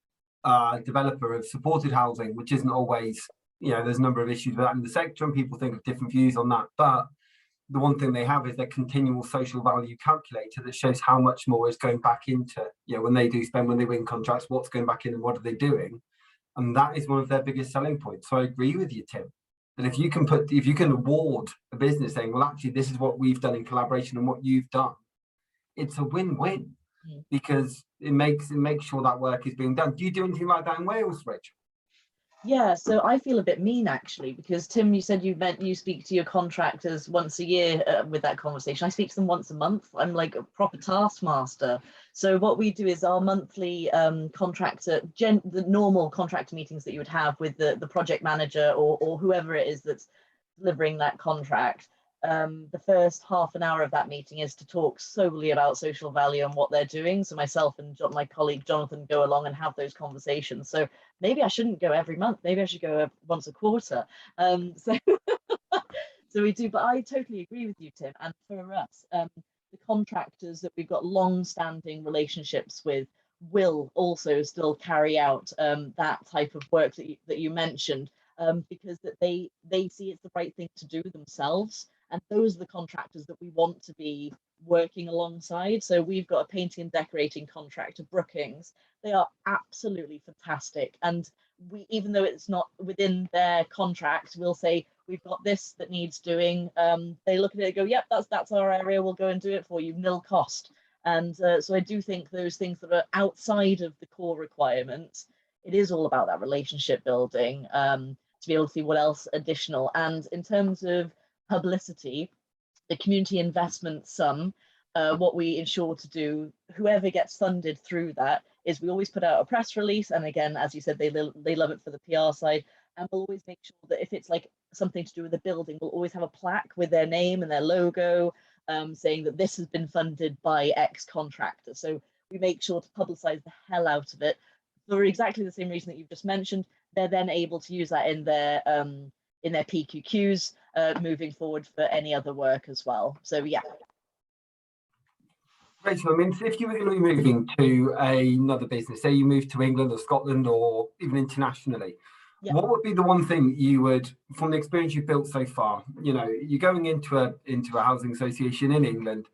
developer of supported housing, which isn't always, there's a number of issues with that in the sector and people think of different views on that. But the one thing they have is their continual social value calculator that shows how much more is going back into, when they do spend, when they win contracts, what's going back in and what are they doing? And that is one of their biggest selling points. So I agree with you, Tim, that if you can award a business saying, well, actually, this is what we've done in collaboration and what you've done, it's a win-win because it makes sure that work is being done. Do you do anything like that in Wales, Rachel? Yeah, so I feel a bit mean actually, because Tim, you said you speak to your contractors once a year with that conversation. I speak to them once a month. I'm like a proper taskmaster. So what we do is our monthly the normal contractor meetings that you would have with the project manager or whoever it is that's delivering that contract. The first half an hour of that meeting is to talk solely about social value and what they're doing. So myself and my colleague Jonathan go along and have those conversations. So maybe I shouldn't go every month. Maybe I should go once a quarter. So we do. But I totally agree with you, Tim. And for us, the contractors that we've got long-standing relationships with will also still carry out that type of work that you mentioned, because that they see it's the right thing to do themselves. And those are the contractors that we want to be working alongside. So we've got a painting and decorating contractor, Brookings. They are absolutely fantastic. And we, even though it's not within their contract, we'll say, we've got this that needs doing. They look at it and go, yep, that's our area. We'll go and do it for you, nil cost. And so I do think those things that are outside of the core requirements, it is all about that relationship building to be able to see what else additional. And in terms of publicity, the community investment sum, what we ensure to do, whoever gets funded through that, is we always put out a press release. And again, as you said, they love it for the PR side. And we'll always make sure that if it's like something to do with the building, we'll always have a plaque with their name and their logo, saying that this has been funded by X contractor. So we make sure to publicize the hell out of it for exactly the same reason that you've just mentioned. They're then able to use that in their PQQs moving forward for any other work as well. So yeah. Rachel, I mean, if you were going to be moving to another business, say you moved to England or Scotland or even internationally, what would be the one thing you would, from the experience you've built so far, you're going into a housing association in England,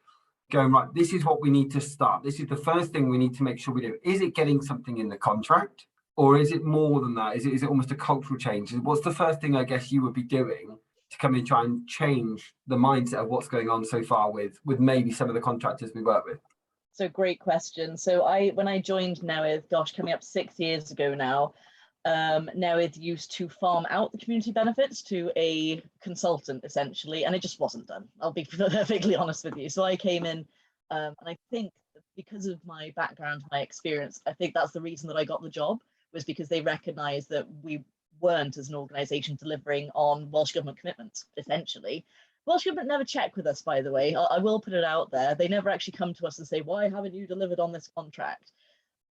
going, right, this is what we need to start. This is the first thing we need to make sure we do. Is it getting something in the contract? Or is it more than that? Is it almost a cultural change? What's the first thing I guess you would be doing to come in and try and change the mindset of what's going on so far with maybe some of the contractors we work with? So great question. So when I joined Newydd, gosh, coming up 6 years ago now, Newydd used to farm out the community benefits to a consultant essentially, and it just wasn't done. I'll be perfectly honest with you. So I came in, and I think because of my background, my experience, I think that's the reason that I got the job, was because they recognised that we weren't, as an organisation, delivering on Welsh Government commitments, essentially. Welsh Government never check with us, by the way. I will put it out there. They never actually come to us and say, why haven't you delivered on this contract?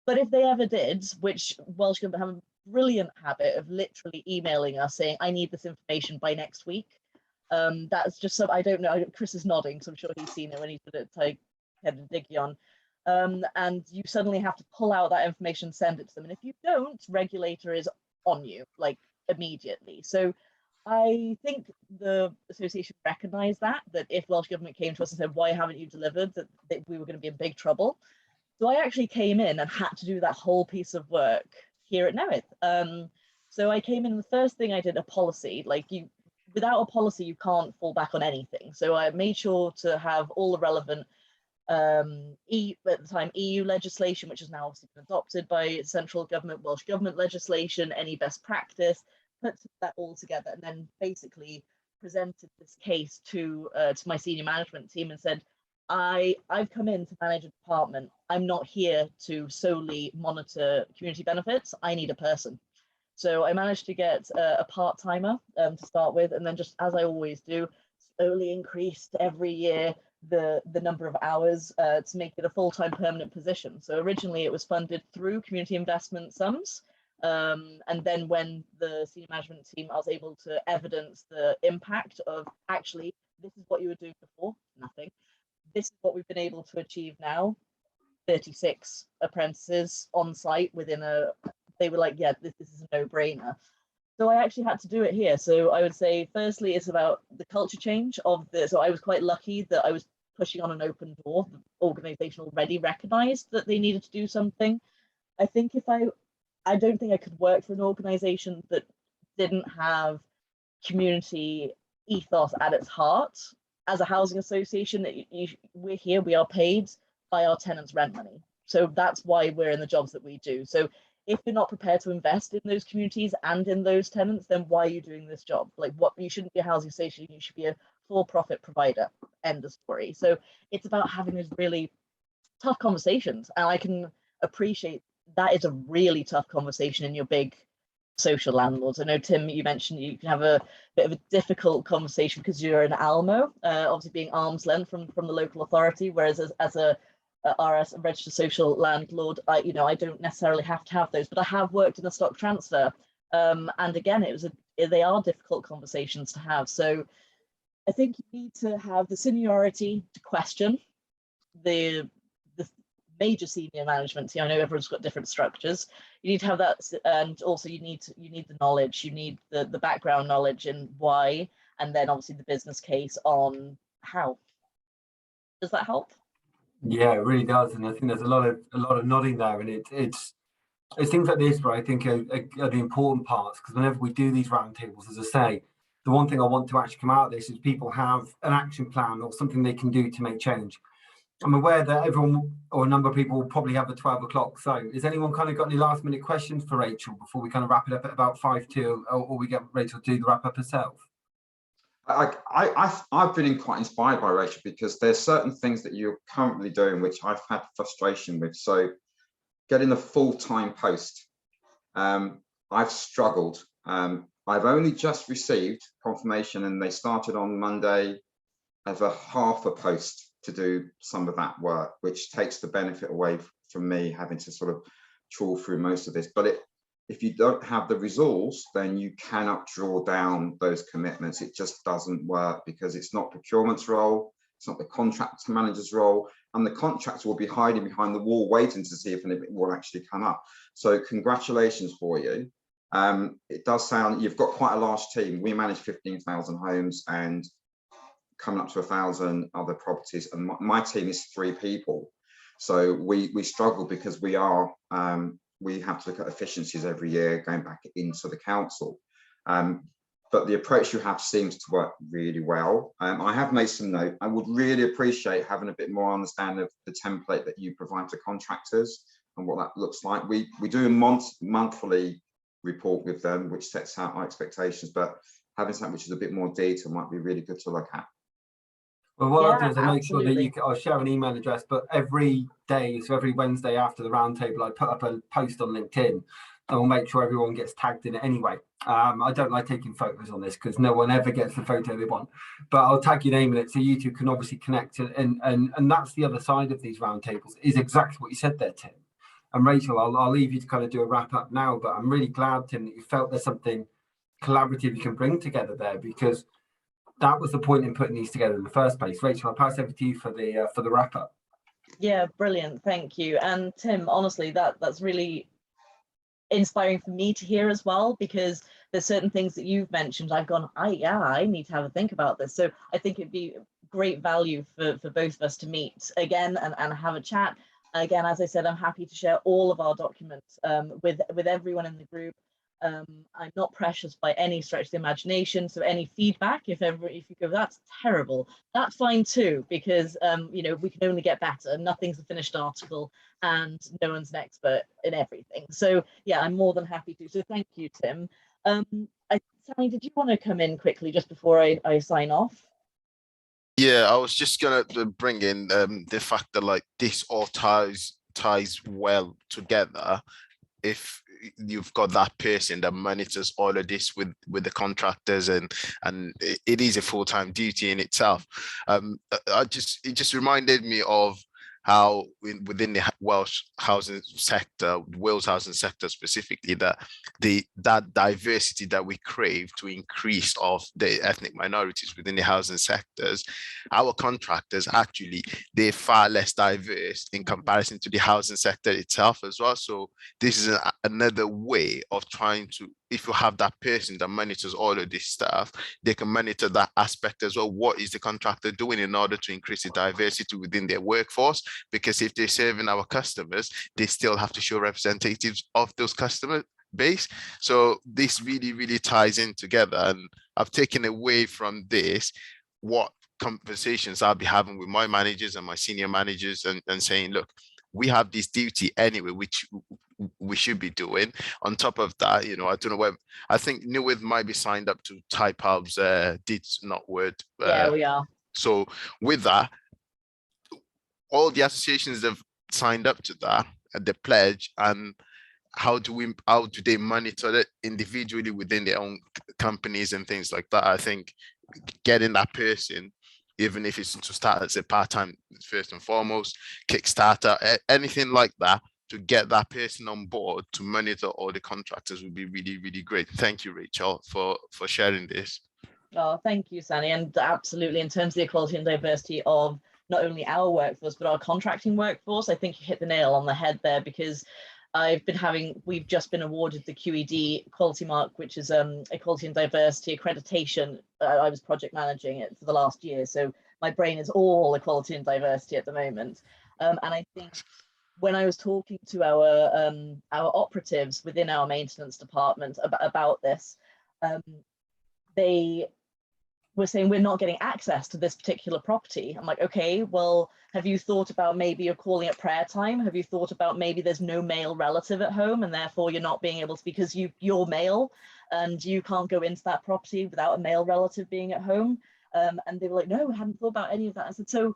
But if they ever did, which Welsh Government have a brilliant habit of literally emailing us saying, I need this information by next week. That's just some, I don't know, Chris is nodding, so I'm sure he's seen it when he did it to Head and Diggy on. And you suddenly have to pull out that information, send it to them. And if you don't, regulator is on you, like immediately. So I think the association recognised that if Welsh Government came to us and said, why haven't you delivered, that we were going to be in big trouble. So I actually came in and had to do that whole piece of work here at Newydd. So I came in, and the first thing I did, a policy. Without a policy, you can't fall back on anything. So I made sure to have all the relevant at the time EU legislation, which is now obviously been adopted by central government, Welsh Government legislation, any best practice, put that all together, and then basically presented this case to my senior management team and said, I've come in to manage a department. I'm not here to solely monitor community benefits. I need a person. So I managed to get a part-timer to start with, and then just as I always do, slowly increased every year the number of hours to make it a full-time permanent position. So originally it was funded through community investment sums. And then when the senior management team, I was able to evidence the impact of actually, this is what you were doing before, nothing. This is what we've been able to achieve now. 36 apprentices on site within they were like, yeah, this is a no-brainer. So I actually had to do it here. So I would say, firstly, it's about the culture change so I was quite lucky that I was pushing on an open door. The organization already recognized that they needed to do something. I think I don't think I could work for an organization that didn't have community ethos at its heart. As a housing association, we're here, we are paid by our tenants' rent money. So that's why we're in the jobs that we do. So if you're not prepared to invest in those communities and in those tenants, then why are you doing this job? Like, you shouldn't be a housing association, you should be a for-profit provider. End of story. So it's about having those really tough conversations, and I can appreciate that is a really tough conversation in your big social landlords. I know, Tim, you mentioned you can have a bit of a difficult conversation because you're an ALMO, obviously being arm's length from the local authority, whereas as a RS, a registered social landlord, I don't necessarily have to have those, but I have worked in a stock transfer, and again, they are difficult conversations to have. So I think you need to have the seniority to question the major senior management team. I know everyone's got different structures. You need to have that, and also you need the knowledge, you need the background knowledge and why, and then obviously the business case on how. Does that help? Yeah, it really does, and I think there's a lot of nodding there, and it's things like this where I think are the important parts, because whenever we do these roundtables, as I say, the one thing I want to actually come out of this is people have an action plan or something they can do to make change. I'm aware that everyone or a number of people will probably have the 12 o'clock. So has anyone kind of got any last minute questions for Rachel before we kind of wrap it up at about 5-2, or we get Rachel to do the wrap up herself? I've been quite inspired by Rachel, because there's certain things that you're currently doing which I've had frustration with. So getting a full-time post, I've struggled. I've only just received confirmation, and they started on Monday as a half a post to do some of that work, which takes the benefit away from me having to sort of trawl through most of this. But if you don't have the resource, then you cannot draw down those commitments. It just doesn't work, because it's not procurement's role, it's not the contract manager's role, and the contractor will be hiding behind the wall waiting to see if anything will actually come up. So congratulations for you. It does sound, you've got quite a large team. We manage 15,000 homes and coming up to 1,000 other properties, and my team is 3 people. So we struggle because we have to look at efficiencies every year going back into the council. But the approach you have seems to work really well. I have made some note. I would really appreciate having a bit more understanding of the template that you provide to contractors and what that looks like. We do a monthly report with them, which sets out our expectations, but having something which is a bit more detail might be really good to look at. Well, what I'll do is I'll make sure that I'll share an email address, but every day, so every Wednesday after the roundtable, I put up a post on LinkedIn, and we'll make sure everyone gets tagged in it anyway. I don't like taking photos on this because no one ever gets the photo they want, but I'll tag your name in it so you two can obviously connect. And that's the other side of these roundtables, is exactly what you said there, Tim. And Rachel, I'll leave you to kind of do a wrap up now, but I'm really glad, Tim, that you felt there's something collaborative you can bring together there, because that was the point in putting these together in the first place. Rachel, I'll pass over to you for the wrap up. Yeah, brilliant, thank you. And Tim, honestly, that's really inspiring for me to hear as well, because there's certain things that you've mentioned I've gone, I need to have a think about this. So I think it'd be great value for both of us to meet again and have a chat. Again, as I said, I'm happy to share all of our documents with everyone in the group. I'm not precious by any stretch of the imagination, so any feedback, if you go, that's terrible, that's fine too, because we can only get better. Nothing's a finished article, and no one's an expert in everything. So yeah, I'm more than happy to. So thank you, Tim. Sally, did you want to come in quickly just before I sign off? Yeah, I was just gonna bring in the fact that like this all ties well together. If you've got that person that monitors all of this with the contractors, and it is a full-time duty in itself. It just reminded me of how within the Wales housing sector specifically, that that diversity that we crave to increase of the ethnic minorities within the housing sectors, our contractors actually, they're far less diverse in comparison to the housing sector itself as well. So this is another way of trying to, if you have that person that monitors all of this stuff, they can monitor that aspect as well. What is the contractor doing in order to increase the diversity within their workforce? Because if they're serving our customers, they still have to show representatives of those customer base. So this really, really ties in together. And I've taken away from this what conversations I'll be having with my managers and my senior managers, and saying, look, we have this duty anyway, which we should be doing. On top of that, you know, I don't know where, I think Newith might be signed up to Type Hub's did not word. Yeah, we are. So with that, all the associations have signed up to that, the pledge, and how do they monitor it individually within their own companies and things like that? I think getting that person, even if it's to start as a part-time first and foremost, Kickstarter, anything like that, to get that person on board to monitor all the contractors would be really, really great. Thank you, Rachel, for sharing this. Oh, thank you, Sani. And absolutely, in terms of the equality and diversity of not only our workforce, but our contracting workforce, I think you hit the nail on the head there, because we've just been awarded the QED quality mark, which is equality and diversity accreditation. I was project managing it for the last year, so my brain is all equality and diversity at the moment. And I think when I was talking to our operatives within our maintenance department about this, they were saying, we're not getting access to this particular property. I'm like, okay, well, have you thought about maybe you're calling it prayer time? Have you thought about maybe there's no male relative at home and therefore you're not being able to, because you're male and you can't go into that property without a male relative being at home? And they were like, no, we hadn't thought about any of that. I said, so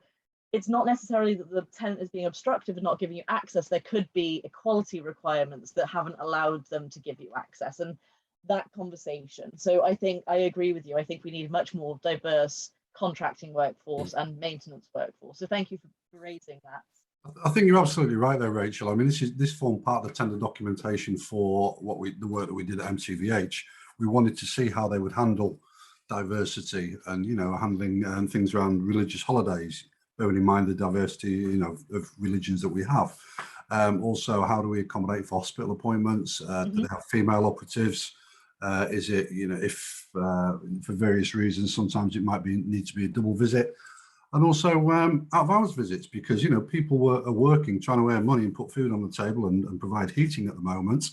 it's not necessarily that the tenant is being obstructive and not giving you access. There could be equality requirements that haven't allowed them to give you access, and that conversation. So I think I agree with you. I think we need much more diverse contracting workforce and maintenance workforce. So thank you for raising that. I think you're absolutely right there, Rachel. I mean, this formed part of the tender documentation for the work that we did at MTVH. We wanted to see how they would handle diversity and, you know, handling things around religious holidays, bearing in mind the diversity, you know, of religions that we have. Also, how do we accommodate for hospital appointments? Do they have female operatives? Is it, you know, if for various reasons, sometimes it might need to be a double visit, and also out of hours visits, because, you know, people are working, trying to earn money and put food on the table and provide heating at the moment.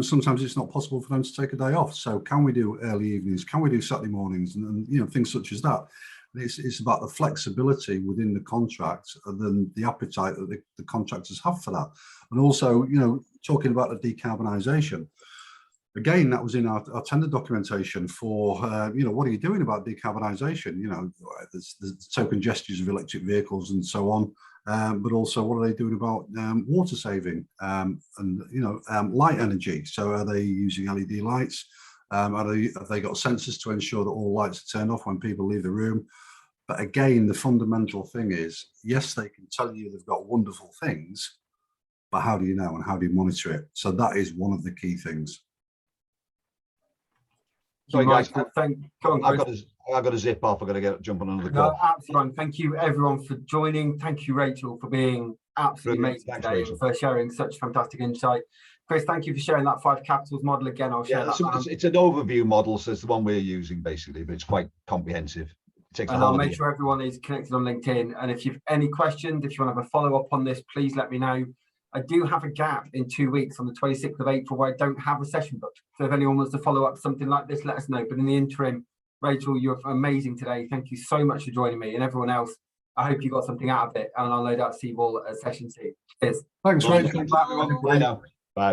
Sometimes it's not possible for them to take a day off. So can we do early evenings? Can we do Saturday mornings? And you know, things such as that. It's about the flexibility within the contract and then the appetite that the contractors have for that. And also, you know, talking about the decarbonisation. Again, that was in our tender documentation for, you know, what are you doing about decarbonisation? You know, there's token gestures of electric vehicles and so on, but also what are they doing about water saving and, you know, light energy? So are they using LED lights? Have they got sensors to ensure that all lights are turned off when people leave the room? But again, the fundamental thing is, yes, they can tell you they've got wonderful things, but how do you know and how do you monitor it? So that is one of the key things. Sorry, guys. I've got to zip off. I've got to jump on another call. No, absolutely. Thank you, everyone, for joining. Thank you, Rachel, for being absolutely amazing today, for sharing such fantastic insight. Chris, thank you for sharing that 5 capitals model again. I'll share that. It's an overview model, so it's the one we're using basically, but it's quite comprehensive. And I'll make sure everyone is connected on LinkedIn. And if you've any questions, if you want to have a follow-up on this, please let me know. I do have a gap in 2 weeks on the 26th of April where I don't have a session booked. So if anyone wants to follow up something like this, let us know. But in the interim, Rachel, you're amazing today. Thank you so much for joining me, and everyone else. I hope you got something out of it, and I'll no doubt see you all at session 2. Cheers. Thanks, Rachel. Bye now.